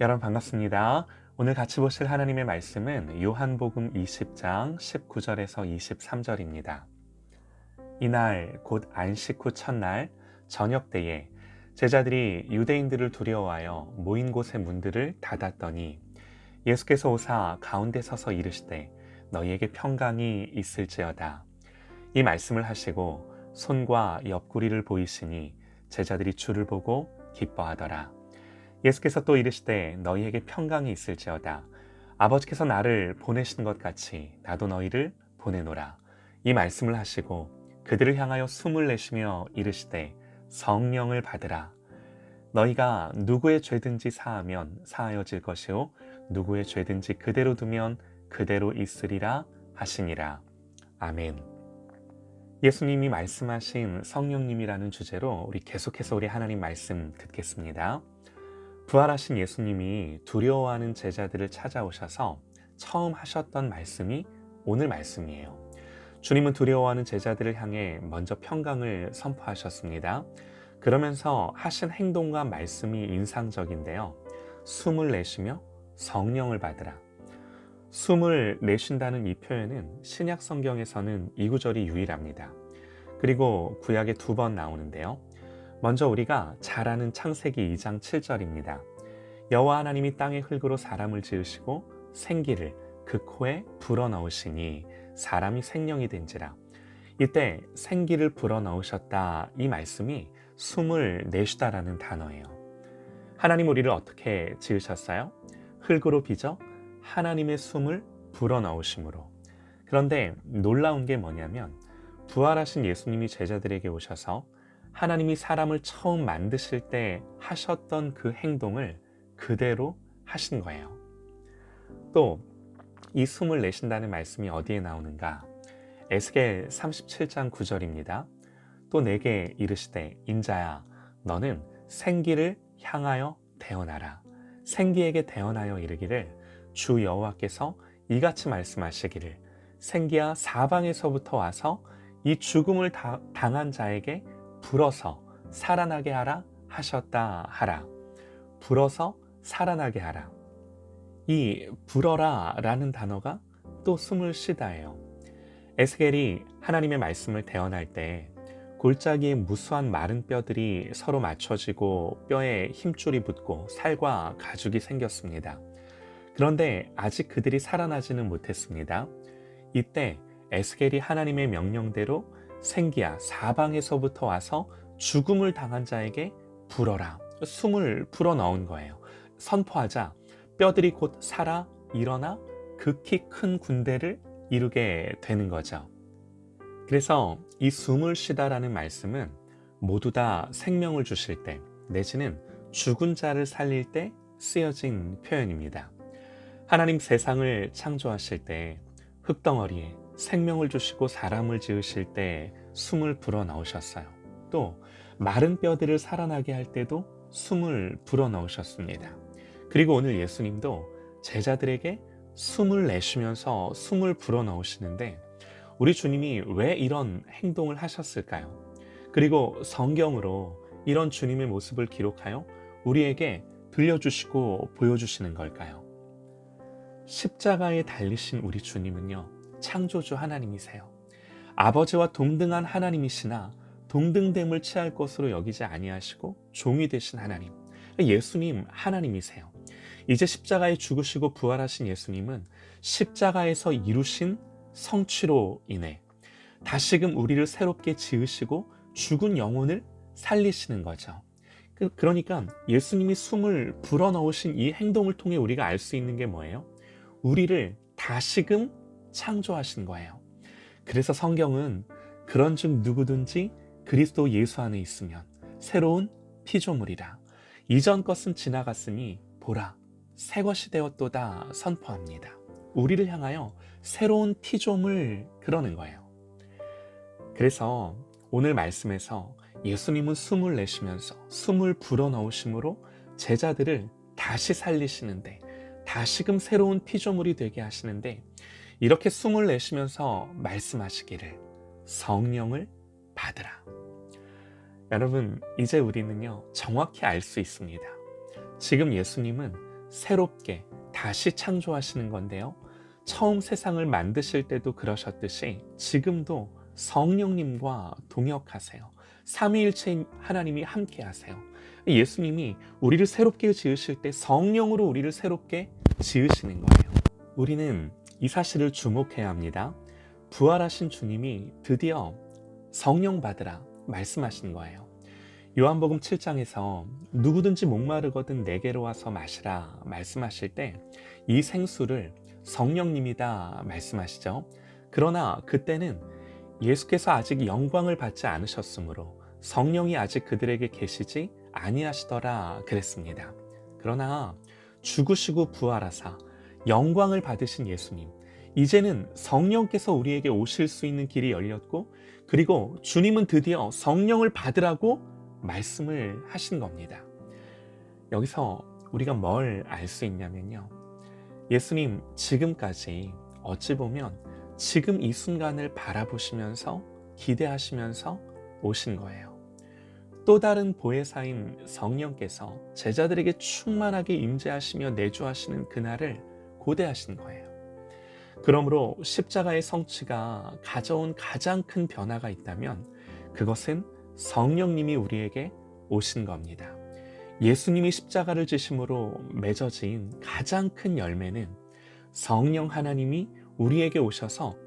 여러분 반갑습니다. 오늘 같이 보실 하나님의 말씀은 요한복음 20장 19절에서 23절입니다. 이날 곧 안식 후 첫날 저녁 때에 제자들이 유대인들을 두려워하여 모인 곳의 문들을 닫았더니 예수께서 오사 가운데 서서 이르시되 너희에게 평강이 있을지어다. 이 말씀을 하시고 손과 옆구리를 보이시니 제자들이 주를 보고 기뻐하더라. 예수께서 또 이르시되 너희에게 평강이 있을지어다. 아버지께서 나를 보내신 것 같이 나도 너희를 보내노라. 이 말씀을 하시고 그들을 향하여 숨을 내쉬며 이르시되 성령을 받으라. 너희가 누구의 죄든지 사하면 사하여질 것이요 누구의 죄든지 그대로 두면 그대로 있으리라 하시니라. 아멘. 예수님이 말씀하신 성령님이라는 주제로 우리 계속해서 우리 하나님 말씀 듣겠습니다. 부활하신 예수님이 두려워하는 제자들을 찾아오셔서 처음 하셨던 말씀이 오늘 말씀이에요. 주님은 두려워하는 제자들을 향해 먼저 평강을 선포하셨습니다. 그러면서 하신 행동과 말씀이 인상적인데요. 숨을 내쉬며 성령을 받으라. 숨을 내쉰다는 이 표현은 신약 성경에서는 이 구절이 유일합니다. 그리고 구약에 2번 나오는데요. 먼저 우리가 잘 아는 창세기 2장 7절입니다. 여호와 하나님이 땅의 흙으로 사람을 지으시고 생기를 그 코에 불어넣으시니 사람이 생명이 된지라. 이때 생기를 불어넣으셨다 이 말씀이 숨을 내쉬다라는 단어예요. 하나님 우리를 어떻게 지으셨어요? 흙으로 빚어 하나님의 숨을 불어넣으심으로. 그런데 놀라운 게 뭐냐면 부활하신 예수님이 제자들에게 오셔서 하나님이 사람을 처음 만드실 때 하셨던 그 행동을 그대로 하신 거예요. 또 이 숨을 내쉰다는 말씀이 어디에 나오는가? 에스겔 37장 9절입니다. 또 내게 이르시되 인자야 너는 생기를 향하여 대언하라. 생기에게 대언하여 이르기를 주 여호와께서 이같이 말씀하시기를 생기야 사방에서부터 와서 이 죽음을 당한 자에게 불어서 살아나게 하라 하셨다 하라. 불어서 살아나게 하라. 이 불어라 라는 단어가 또 숨을 쉬다예요. 에스겔이 하나님의 말씀을 대언할 때 골짜기에 무수한 마른 뼈들이 서로 맞춰지고 뼈에 힘줄이 붙고 살과 가죽이 생겼습니다. 그런데 아직 그들이 살아나지는 못했습니다. 이때 에스겔이 하나님의 명령대로 생기야 사방에서부터 와서 죽음을 당한 자에게 불어라. 숨을 불어넣은 거예요. 선포하자 뼈들이 곧 살아 일어나 극히 큰 군대를 이루게 되는 거죠. 그래서 이 숨을 쉬다라는 말씀은 모두 다 생명을 주실 때 내지는 죽은 자를 살릴 때 쓰여진 표현입니다. 하나님 세상을 창조하실 때 흙덩어리에 생명을 주시고 사람을 지으실 때 숨을 불어넣으셨어요. 또 마른 뼈들을 살아나게 할 때도 숨을 불어넣으셨습니다. 그리고 오늘 예수님도 제자들에게 숨을 내쉬면서 숨을 불어넣으시는데 우리 주님이 왜 이런 행동을 하셨을까요? 그리고 성경으로 이런 주님의 모습을 기록하여 우리에게 들려주시고 보여주시는 걸까요? 십자가에 달리신 우리 주님은요, 창조주 하나님이세요. 아버지와 동등한 하나님이시나 동등됨을 취할 것으로 여기지 아니하시고 종이 되신 하나님. 예수님 하나님이세요. 이제 십자가에 죽으시고 부활하신 예수님은 십자가에서 이루신 성취로 인해 다시금 우리를 새롭게 지으시고 죽은 영혼을 살리시는 거죠. 그러니까 예수님이 숨을 불어넣으신 이 행동을 통해 우리가 알 수 있는 게 뭐예요? 우리를 다시금 창조하신 거예요. 그래서 성경은 그런즉 누구든지 그리스도 예수 안에 있으면 새로운 피조물이라. 이전 것은 지나갔으니 보라 새 것이 되었도다 선포합니다. 우리를 향하여 새로운 피조물 그러는 거예요. 그래서 오늘 말씀에서 예수님은 숨을 내쉬면서 숨을 불어넣으심으로 제자들을 다시 살리시는데 다시금 새로운 피조물이 되게 하시는데 이렇게 숨을 내쉬면서 말씀하시기를 성령을 받으라. 여러분 이제 우리는요 정확히 알 수 있습니다. 지금 예수님은 새롭게 다시 창조하시는 건데요. 처음 세상을 만드실 때도 그러셨듯이 지금도 성령님과 동역하세요. 삼위일체인 하나님이 함께 하세요. 예수님이 우리를 새롭게 지으실 때 성령으로 우리를 새롭게 지으시는 거예요. 우리는 이 사실을 주목해야 합니다. 부활하신 주님이 드디어 성령 받으라 말씀하신 거예요. 요한복음 7장에서 누구든지 목마르거든 내게로 와서 마시라 말씀하실 때 이 생수를 성령님이다 말씀하시죠. 그러나 그때는 예수께서 아직 영광을 받지 않으셨으므로 성령이 아직 그들에게 계시지 아니하시더라 그랬습니다. 그러나 죽으시고 부활하사 영광을 받으신 예수님, 이제는 성령께서 우리에게 오실 수 있는 길이 열렸고, 그리고 주님은 드디어 성령을 받으라고 말씀을 하신 겁니다. 여기서 우리가 뭘 알 수 있냐면요, 예수님 지금까지 어찌 보면 지금 이 순간을 바라보시면서 기대하시면서 오신 거예요. 또 다른 보혜사인 성령께서 제자들에게 충만하게 임재하시며 내주하시는 그날을 고대하신 거예요. 그러므로 십자가의 성취가 가져온 가장 큰 변화가 있다면 그것은 성령님이 우리에게 오신 겁니다. 예수님이 십자가를 지심으로 맺어진 가장 큰 열매는 성령 하나님이 우리에게 오셔서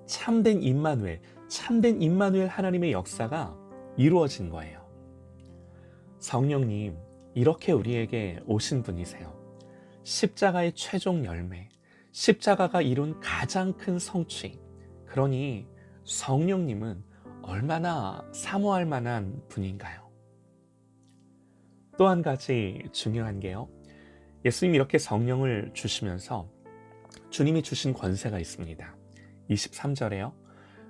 참된 임마누엘 하나님의 역사가 이루어진 거예요. 성령님, 이렇게 우리에게 오신 분이세요. 십자가의 최종 열매, 십자가가 이룬 가장 큰 성취. 그러니 성령님은 얼마나 사모할 만한 분인가요? 또 한 가지 중요한 게요, 예수님이 이렇게 성령을 주시면서 주님이 주신 권세가 있습니다. 23절에요.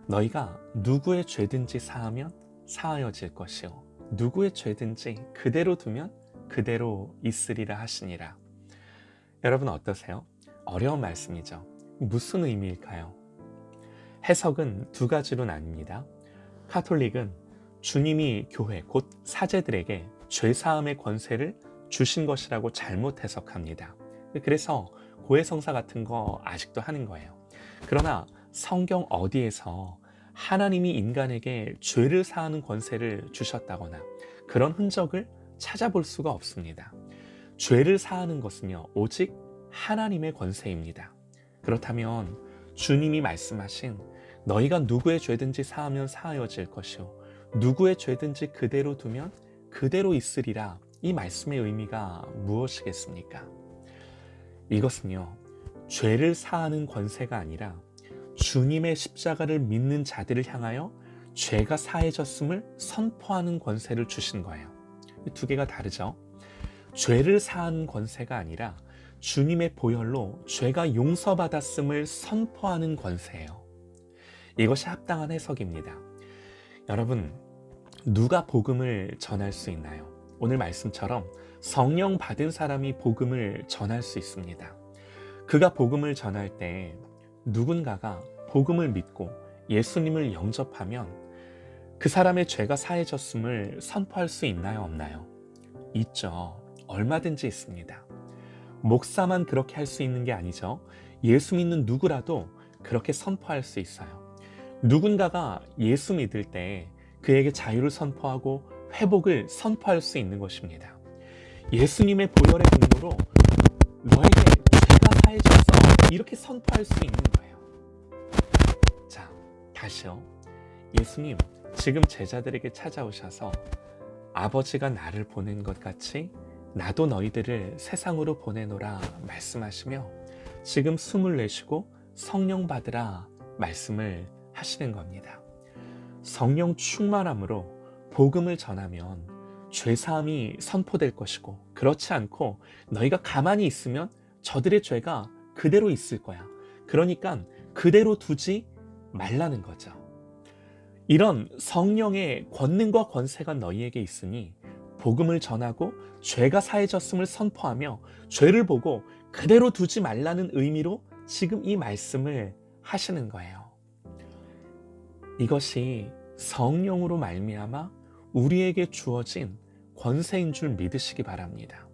너희가 누구의 죄든지 사하면 사하여질 것이요 누구의 죄든지 그대로 두면 그대로 있으리라 하시니라. 여러분 어떠세요? 어려운 말씀이죠. 무슨 의미일까요? 해석은 두 가지로 나뉩니다. 카톨릭은 주님이 교회 곧 사제들에게 죄사함의 권세를 주신 것이라고 잘못 해석합니다. 그래서 고해성사 같은 거 아직도 하는 거예요. 그러나 성경 어디에서 하나님이 인간에게 죄를 사하는 권세를 주셨다거나 그런 흔적을 찾아볼 수가 없습니다. 죄를 사하는 것은요, 오직 하나님의 권세입니다. 그렇다면 주님이 말씀하신 너희가 누구의 죄든지 사하면 사하여질 것이요 누구의 죄든지 그대로 두면 그대로 있으리라, 이 말씀의 의미가 무엇이겠습니까? 이것은요, 죄를 사하는 권세가 아니라 주님의 십자가를 믿는 자들을 향하여 죄가 사해졌음을 선포하는 권세를 주신 거예요. 이 두 개가 다르죠? 죄를 사하는 권세가 아니라 주님의 보혈로 죄가 용서받았음을 선포하는 권세예요. 이것이 합당한 해석입니다. 여러분, 누가 복음을 전할 수 있나요? 오늘 말씀처럼 성령 받은 사람이 복음을 전할 수 있습니다. 그가 복음을 전할 때 누군가가 복음을 믿고 예수님을 영접하면 그 사람의 죄가 사해졌음을 선포할 수 있나요, 없나요? 있죠. 얼마든지 있습니다. 목사만 그렇게 할 수 있는 게 아니죠. 예수 믿는 누구라도 그렇게 선포할 수 있어요. 누군가가 예수 믿을 때 그에게 자유를 선포하고 회복을 선포할 수 있는 것입니다. 예수님의 보혈의 공로로 너에게 죄가 사해졌어, 이렇게 선포할 수 있는 거예요. 자, 다시요. 예수님 지금 제자들에게 찾아오셔서 아버지가 나를 보낸 것 같이 나도 너희들을 세상으로 보내노라 말씀하시며 지금 숨을 내쉬고 성령 받으라 말씀을 하시는 겁니다. 성령 충만함으로 복음을 전하면 죄사함이 선포될 것이고, 그렇지 않고 너희가 가만히 있으면 저들의 죄가 그대로 있을 거야. 그러니까 그대로 두지 말라는 거죠. 이런 성령의 권능과 권세가 너희에게 있으니 복음을 전하고 죄가 사해졌음을 선포하며 죄를 보고 그대로 두지 말라는 의미로 지금 이 말씀을 하시는 거예요. 이것이 성령으로 말미암아 우리에게 주어진 권세인 줄 믿으시기 바랍니다.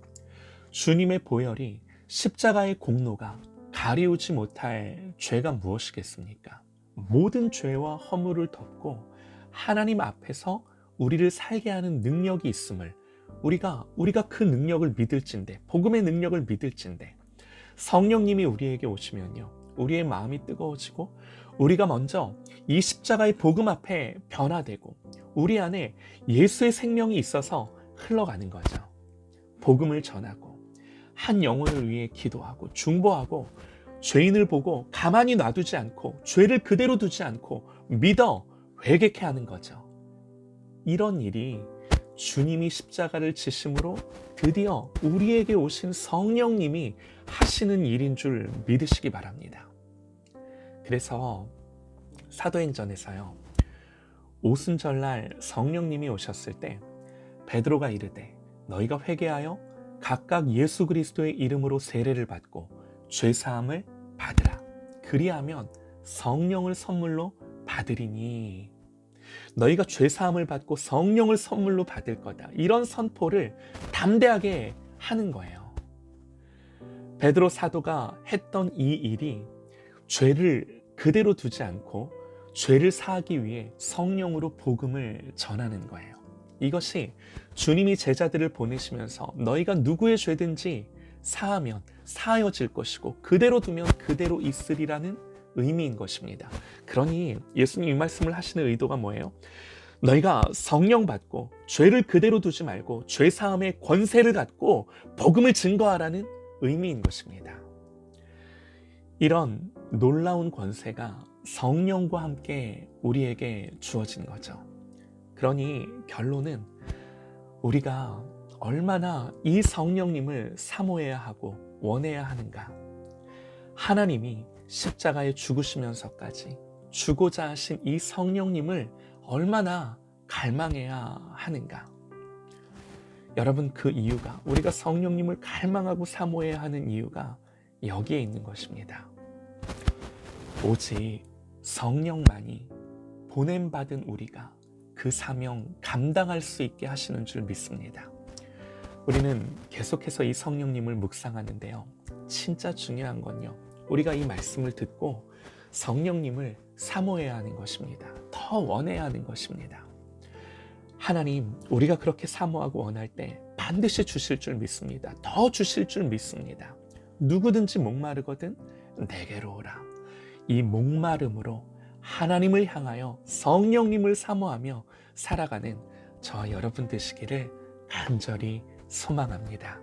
주님의 보혈이 십자가의 공로가 가리우지 못할 죄가 무엇이겠습니까? 모든 죄와 허물을 덮고 하나님 앞에서 우리를 살게 하는 능력이 있음을 우리가 그 능력을 믿을진데, 복음의 능력을 믿을진데, 성령님이 우리에게 오시면요, 우리의 마음이 뜨거워지고 우리가 먼저 이 십자가의 복음 앞에 변화되고 우리 안에 예수의 생명이 있어서 흘러가는 거죠. 복음을 전하고 한 영혼을 위해 기도하고 중보하고 죄인을 보고 가만히 놔두지 않고 죄를 그대로 두지 않고 믿어 회개케 하는 거죠. 이런 일이 주님이 십자가를 지심으로 드디어 우리에게 오신 성령님이 하시는 일인 줄 믿으시기 바랍니다. 그래서 사도행전에서요, 오순절날 성령님이 오셨을 때 베드로가 이르되 너희가 회개하여 각각 예수 그리스도의 이름으로 세례를 받고 죄사함을 받으라. 그리하면 성령을 선물로 받으리니. 너희가 죄사함을 받고 성령을 선물로 받을 거다. 이런 선포를 담대하게 하는 거예요. 베드로 사도가 했던 이 일이 죄를 그대로 두지 않고 죄를 사하기 위해 성령으로 복음을 전하는 거예요. 이것이 주님이 제자들을 보내시면서 너희가 누구의 죄든지 사하면 사하여질 것이고 그대로 두면 그대로 있으리라는 의미인 것입니다. 그러니 예수님 이 말씀을 하시는 의도가 뭐예요? 너희가 성령 받고 죄를 그대로 두지 말고 죄 사함의 권세를 갖고 복음을 증거하라는 의미인 것입니다. 이런 놀라운 권세가 성령과 함께 우리에게 주어진 거죠. 그러니 결론은 우리가 얼마나 이 성령님을 사모해야 하고 원해야 하는가. 하나님이 십자가에 죽으시면서까지 주고자 하신 이 성령님을 얼마나 갈망해야 하는가. 여러분, 그 이유가, 우리가 성령님을 갈망하고 사모해야 하는 이유가 여기에 있는 것입니다. 오직 성령만이 보냄받은 우리가 그 사명 감당할 수 있게 하시는 줄 믿습니다. 우리는 계속해서 이 성령님을 묵상하는데요, 진짜 중요한 건요, 우리가 이 말씀을 듣고 성령님을 사모해야 하는 것입니다. 더 원해야 하는 것입니다. 하나님, 우리가 그렇게 사모하고 원할 때 반드시 주실 줄 믿습니다. 더 주실 줄 믿습니다. 누구든지 목마르거든 내게로 오라. 이 목마름으로 하나님을 향하여 성령님을 사모하며 살아가는 저와 여러분 되시기를 간절히 소망합니다.